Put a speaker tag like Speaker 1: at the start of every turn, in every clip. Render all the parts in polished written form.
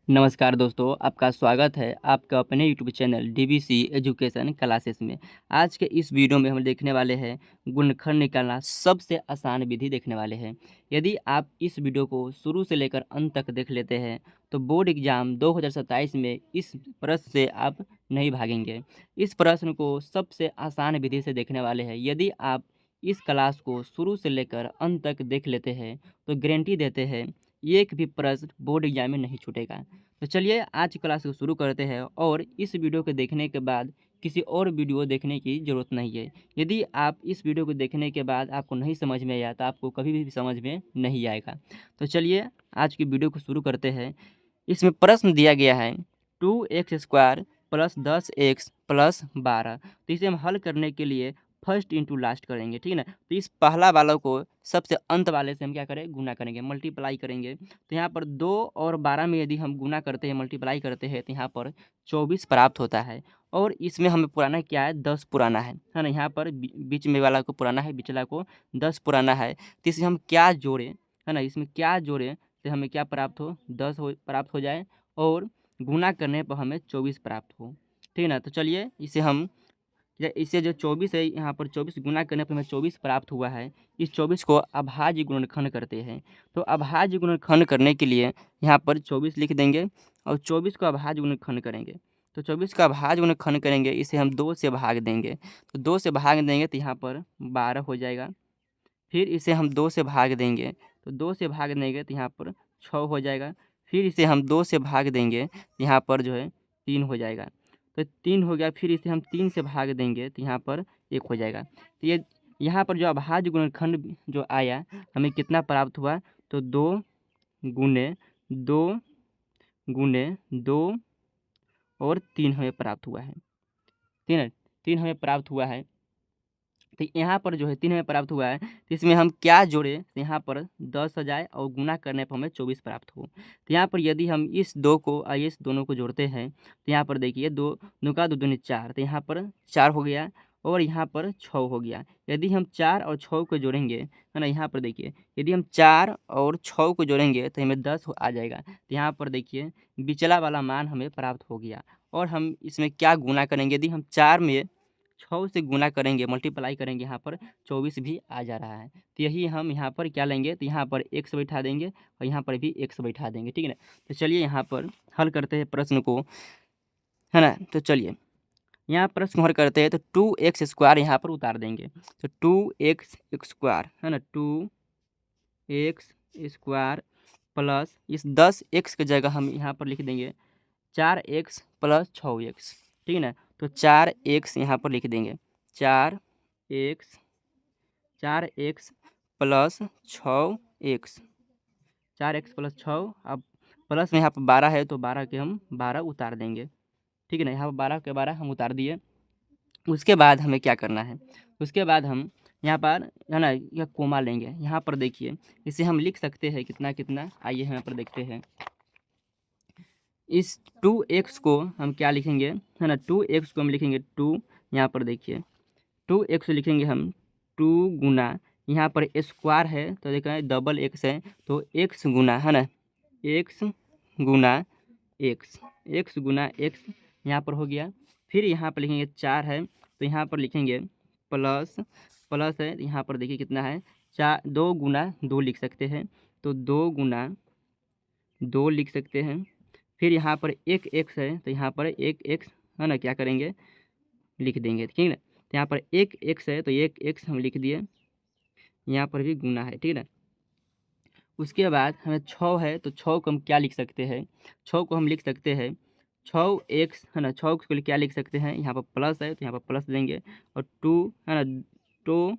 Speaker 1: नमस्कार दोस्तों, आपका स्वागत है आपका अपने YouTube channel DBC education classes में। आज के इस वीडियो में हम देखने वाले हैं गुणनखंड निकालना सबसे आसान विधि देखने वाले हैं। यदि आप इस वीडियो को शुरू से लेकर अंत तक देख लेते हैं तो बोर्ड एग्जाम 2027 में इस प्रश्न से आप नहीं भागेंगे। इस प्रश्न को सबसे आसान विधि से देखने वाले हैं। यदि आप इस क्लास को शुरू से लेकर अंत तक देख लेते हैं तो गारंटी देते हैं एक भी प्रश्न बोर्ड एग्जाम में नहीं छूटेगा। तो चलिए आज की क्लास को शुरू करते हैं और इस वीडियो को देखने के बाद किसी और वीडियो देखने की ज़रूरत नहीं है। यदि आप इस वीडियो को देखने के बाद आपको नहीं समझ में आया तो आपको कभी भी समझ में नहीं आएगा। तो चलिए आज की वीडियो को शुरू करते हैं। इसमें प्रश्न दिया गया है 2x² + 10x + 12। तो इसे हम हल करने के लिए फर्स्ट इंटू लास्ट करेंगे, ठीक है ना। तो इस पहला वालों को सबसे अंत वाले से हम क्या करें, गुना करेंगे, मल्टीप्लाई करेंगे। तो यहाँ पर 2 और 12 में यदि हम गुना करते हैं, मल्टीप्लाई करते हैं तो यहाँ पर 24 प्राप्त होता है। और इसमें हमें पुराना क्या है, 10 पुराना है ना। यहाँ पर बीच में वाला को पुराना है, बिचला को 10 पुराना है। तो इसे हम क्या जोड़ें, है ना, इसमें क्या जोड़ें तो हमें क्या प्राप्त हो, 10 प्राप्त हो जाए और गुना करने पर हमें 24 प्राप्त हो, ठीक है ना। तो चलिए इसे जो 24 है, यहाँ पर 24 गुना करने पर हमें 24 प्राप्त हुआ है। इस 24 को अभाज्य गुणनखंड करते हैं। तो अभाज्य गुणनखंड करने के लिए यहाँ पर 24 लिख देंगे और 24 को अभाज्य गुणनखंड करेंगे। तो 24 का अभाज्य गुणनखंड करेंगे, इसे हम 2 से भाग देंगे। तो 2 से भाग देंगे तो यहाँ पर 12 हो जाएगा। फिर इसे हम 2 से भाग देंगे, तो 2 से भाग देंगे तो यहाँ पर 6 हो जाएगा। फिर इसे हम 2 से भाग देंगे, यहाँ पर जो है 3 हो जाएगा। तो 3 हो गया। फिर इसे हम 3 से भाग देंगे तो यहाँ पर 1 हो जाएगा। तो ये यहाँ पर जो अभाज्य गुणनखंड जो आया, हमें कितना प्राप्त हुआ, तो 2 गुने 2 गुने 2 और 3 हमें प्राप्त हुआ है। 3 हमें प्राप्त हुआ है। तो यहाँ पर जो है 3 हमें प्राप्त हुआ है। तो इसमें हम क्या जोड़े, तो यहाँ पर 10 हो जाए और गुना करने पर हमें 24 प्राप्त हो। तो यहाँ पर यदि हम इस 2 को और इस दोनों को जोड़ते हैं तो यहाँ पर देखिए 2 2 का 2 दूनी 4, तो यहाँ पर 4 हो गया और यहाँ पर 6 हो गया। यदि हम 4 और 6 को जोड़ेंगे, है ना, यहाँ पर देखिए यदि हम 4 और 6 को जोड़ेंगे तो हमें 10 आ जाएगा। तो यहाँ पर देखिए बिचला वाला मान हमें प्राप्त हो गया। और हम इसमें क्या गुना करेंगे, यदि हम 4 में 6 से गुना करेंगे, मल्टीप्लाई करेंगे, यहाँ पर 24 भी आ जा रहा है। तो यही हम यहाँ पर क्या लेंगे, तो यहाँ पर x बैठा देंगे और यहाँ पर भी x बैठा देंगे, ठीक है ना। तो चलिए यहाँ पर हल करते हैं प्रश्न को, है ना। तो चलिए यहाँ प्रश्न हल करते हैं। तो 2x² यहाँ पर उतार देंगे। तो 2x² है ना, 2x² प्लस इस 10x की जगह हम यहाँ पर लिख देंगे 4x + 6x, ठीक है ना। तो 4x यहाँ पर लिख देंगे, 4x 4x + 6x, 4x + 6। अब प्लस में यहाँ पर 12 है तो 12 के हम 12 उतार देंगे, ठीक है ना। यहाँ पर 12 के 12 हम उतार दिए। उसके बाद हमें क्या करना है, उसके बाद हम यहाँ पर, है ना, यह कोमा लेंगे। यहाँ पर देखिए इसे हम लिख सकते हैं कितना कितना, आइए यहाँ पर देखते हैं। इस 2x को हम क्या लिखेंगे, है ना, 2x को हम लिखेंगे 2, यहाँ पर देखिए 2x लिखेंगे हम 2 गुना, यहाँ पर स्क्वायर है तो देखें डबल x है तो x गुना, है ना, x गुना x गुना x यहाँ पर हो गया। फिर यहाँ पर लिखेंगे 4 है तो यहाँ पर लिखेंगे प्लस प्लस है, यहाँ पर देखिए कितना है, 2 गुना 2 लिख सकते हैं। तो 2 गुना 2 लिख सकते हैं। फिर यहाँ पर एक x है तो यहाँ पर एक x, है ना, क्या करेंगे, लिख देंगे, ठीक है ना। तो यहाँ पर एक x है तो एक x हम लिख दिए, यहाँ पर भी गुना है, ठीक है ना। उसके बाद हमें 6 है तो 6 को हम क्या लिख सकते हैं, 6 को हम लिख सकते हैं 6x, है ना, 6 को क्या लिख सकते हैं, यहाँ पर प्लस है तो यहाँ पर प्लस देंगे और 2, है ना, 2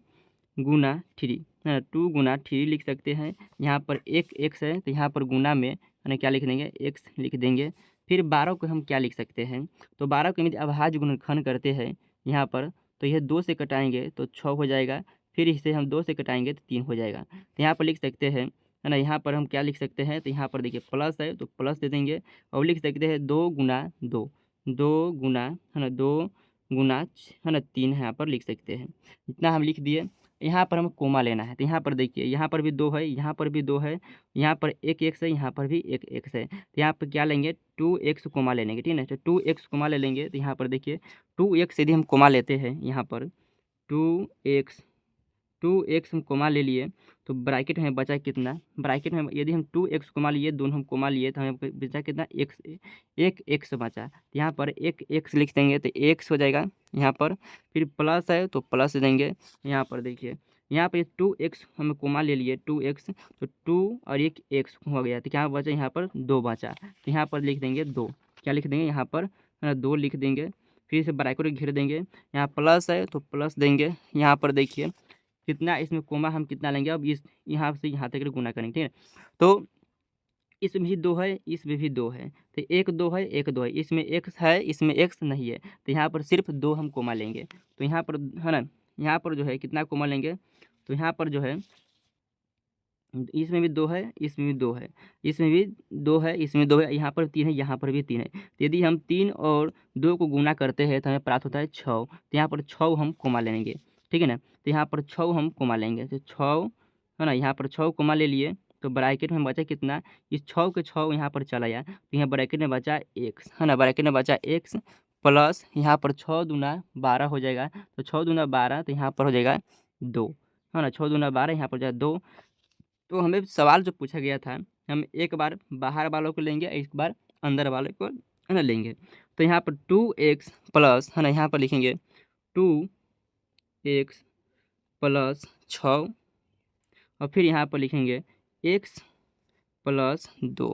Speaker 1: गुना 3, है ना, 2 गुना 3 लिख सकते हैं। यहाँ पर एक x है तो यहाँ पर गुना में, है ना, क्या लिख देंगे, x लिख देंगे। फिर 12 को हम क्या लिख सकते हैं, तो 12 को यदि अभाज्य गुणनखंड करते हैं यहाँ पर, तो यह 2 से कटाएंगे तो 6 हो जाएगा। फिर इसे हम 2 से कटाएंगे तो 3 हो जाएगा। तो यहाँ पर लिख सकते हैं, है ना, यहाँ पर हम क्या लिख सकते हैं, तो यहाँ पर देखिए प्लस है तो प्लस दे देंगे और लिख सकते हैं 2 गुना 2, 2 गुना, है ना, 2 गुना, है ना, 3 यहाँ पर लिख सकते हैं। इतना हम लिख दिए। यहाँ पर हमें कोमा लेना है। तो यहाँ पर देखिए, यहाँ पर भी 2 है, यहाँ पर भी 2 है, यहाँ पर एक एक्स है, यहाँ पर भी एक एक्स है। तो यहाँ पर क्या लेंगे, 2x कोमा ले लेंगे, ठीक है। तो 2x कोमा ले लेंगे। तो यहाँ पर देखिए 2x यदि हम कोमा लेते हैं, यहाँ पर 2x 2x हम कोमा ले लिए, तो ब्रैकेट में बचा कितना, ब्रैकेट में यदि हम 2x कोमा लिए, दोनों हम कोमा लिए, तो हमें बचा कितना, x, एक x बचा। तो यहाँ पर एक x लिख देंगे तो x हो जाएगा यहाँ पर। फिर प्लस है तो प्लस देंगे। यहाँ पर देखिए, यहाँ पर 2x हमें कोमा ले लिए, 2x, तो 2 और एक x हो गया। तो क्या बचा, यहाँ पर 2 बचा। तो यहाँ पर लिख देंगे 2, क्या लिख देंगे यहाँ पर, 2 लिख देंगे। फिर से ब्रैकेट घेर देंगे, यहाँ प्लस है तो प्लस देंगे। यहाँ पर देखिए कितना, इसमें कोमा हम कितना लेंगे, अब इस यहाँ से यहाँ तक गुना करेंगे, ठीक है। तो इसमें भी 2 है, इसमें भी 2 है, तो एक 2 है, एक 2 है, इसमें x है, इसमें x नहीं है। तो यहाँ पर सिर्फ 2 हम कोमा लेंगे। तो यहाँ पर है ना, यहाँ पर जो है कितना कोमा लेंगे, तो यहाँ पर जो है इसमें भी 2 है, इसमें भी 2 है, इसमें भी 2 है, इसमें 2 है, यहाँ पर 3 है, यहाँ पर भी 3 है। तो यदि हम 3 और 2 को गुना करते हैं तो हमें प्राप्त होता है 6। तो यहाँ पर 6 हम कोमा लेंगे, ठीक है ना। तो यहाँ पर 6 हम कोमा लेंगे, तो 6 है ना, यहाँ पर 6 कोमा ले लिए। तो ब्रैकेट में बचा कितना, इस 6 के 6 यहाँ पर चला गया, तो यहाँ ब्रैकेट में बचा x, है ना, ब्रैकेट में बचा x प्लस यहाँ पर 6 दूना 12 हो जाएगा। तो 6 दूना 12, तो यहाँ पर हो जाएगा 2, है ना, 6 दूना 12, यहाँ पर हो जाएगा 2। तो हमें सवाल जो पूछा गया था, हम एक बार बाहर वालों को लेंगे, एक बार अंदर वाले को, है ना, लेंगे। तो यहाँ पर 2x प्लस, है ना, यहाँ पर लिखेंगे 2x प्लस 6, और फिर यहाँ पर लिखेंगे x प्लस 2।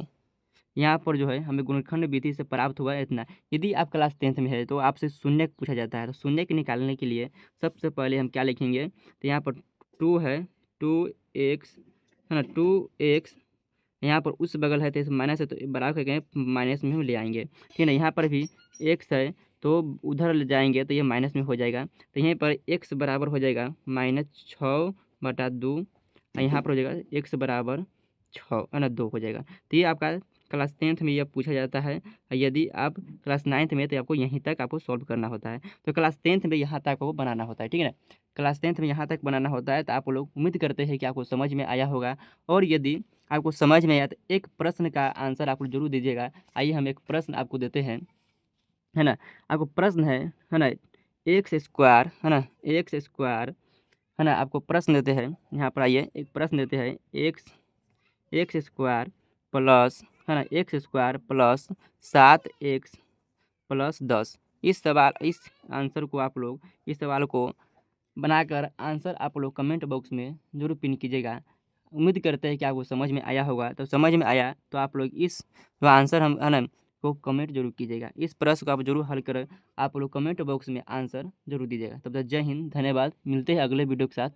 Speaker 1: यहाँ पर जो है हमें गुणनखंड विधि से प्राप्त हुआ है इतना। यदि आप क्लास 10th में है तो आपसे शून्य पूछा जाता है, तो शून्य के निकालने के लिए सबसे पहले हम क्या लिखेंगे, तो यहाँ पर 2 है, 2x, है ना, 2x, यहाँ पर उस बगल है तो इस माइनस है, तो बराबर करके माइनस में हम ले आएंगे, ठीक है ना। यहाँ पर भी x है तो उधर ले जाएंगे तो ये माइनस में हो जाएगा। तो यहीं पर x बराबर हो जाएगा -6/2, और यहाँ पर हो जाएगा x बराबर 6, है ना, 2 हो जाएगा। तो ये आपका क्लास 10th में यह पूछा जाता है। यदि आप क्लास 9th में, तो आपको यहीं तक आपको सॉल्व करना होता है। तो क्लास 10th में यहाँ तक आपको बनाना होता है, ठीक है ना। क्लास 10th में यहाँ तक बनाना होता है। तो आप लोग उम्मीद करते हैं कि आपको समझ में आया होगा। और यदि आपको समझ में आया तो एक प्रश्न का आंसर आप जरूर दीजिएगा। आइए हम एक प्रश्न आपको देते हैं, है ना। आपको प्रश्न है ना, एक्स स्क्वायर, है ना, एक्स स्क्वायर, है ना, आपको प्रश्न देते हैं। यहाँ पर आइए एक प्रश्न देते हैं, एक्स स्क्वायर प्लस, है ना, x square plus 7x plus 10। इस आंसर को आप लोग, इस सवाल को बनाकर आंसर आप लोग कमेंट बॉक्स में जरूर पिन कीजिएगा। उम्मीद करते हैं कि आपको समझ में आया होगा। तो समझ में आया तो आप लोग इस जो आंसर हम, है ना, को कमेंट जरूर कीजिएगा। इस प्रश्न को आप जरूर हल कर आप लोग कमेंट बॉक्स में आंसर जरूर दीजिएगा। तब तक जय हिंद, धन्यवाद। मिलते हैं अगले वीडियो के साथ।